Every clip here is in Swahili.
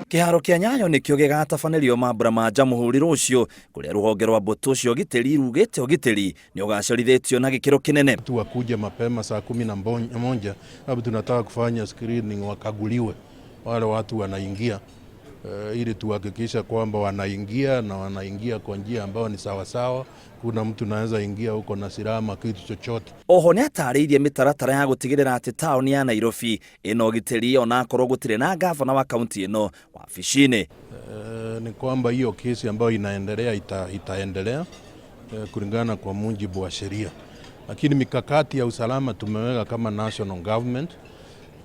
Kiharo kia Nyayo nikio gigatabanĩrio mambura ma jamhuri ruciu kuria ruhonge rwa mbũtũ cia ugitiri rugĩte ugitiri ni ũgacĩrithĩtio na gĩkĩro kĩnene. Wakuja mapema saa 11 sababu tunataka kufanya screening, wakaguliwe wale watu wanaingia ili tuhakikisha kwamba wanaingia na wanaingia kwa njia ambayo ni sawa sawa. Kuna mtu anaweza ingia huko na silaha kitu chochote. Oho ni atarĩirie mĩtaratara ya gutigirira ati taoni ya Nairobi ino gitiri ona korwo gutire na gavana wa kaunti ino wabici-ini. Ni kwamba hiyo kesi ambayo inaendelea itaendelea kulingana kwa mujibu wa sheria, lakini mikakati ya usalama tumeweka kama national government.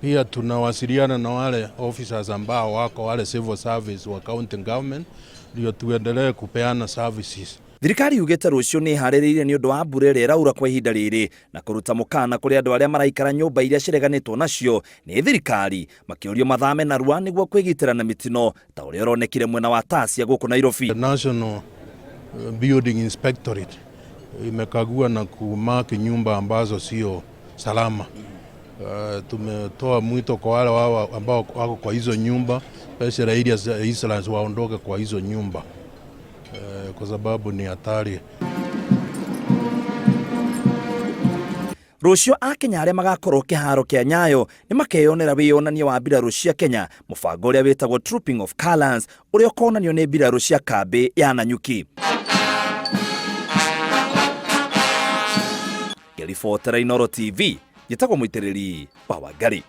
Pia tunawasiliana na wale officers ambao wako wale civil service wa county government ndio tuendelee kupeana services. Thirikari yugĩte ruciu ni harĩrĩirie ni ũndũ wa mbura ĩrĩa ĩraura kwa ihinda rĩrĩ na kũruta mũkana kũrĩ andũ arĩa maraikara nyũmba iria cireganĩtwo nacio nĩ thirikari makĩũrio mathame narua nĩguo kwĩgitĩra na mĩtino ta ũrĩa ũronekire mwena wa taa cia gũkũ Nairobi. The National Building Inspectorate imekagua na kumaki nyumba ambazo sio salama. Tumetoa mwito kwa wale ambao wako kwa hizo nyumba, special areas Islands, waondoke kwa hizo nyumba kwa sababu ni hatari. Rucio Akenya arĩa magakorwo kiharo kia Nyayo ni makeyonera wĩyonania wa mbirarũ cia Kenya, mũbango ũrĩa wĩtagwo Trooping of Colours ũrĩa ũkonanio nĩ mbirarũ cia kambĩ ya Nanyuki. Ribotera Inooro TV, njĩtagwo mũitĩrĩri wa Wangari.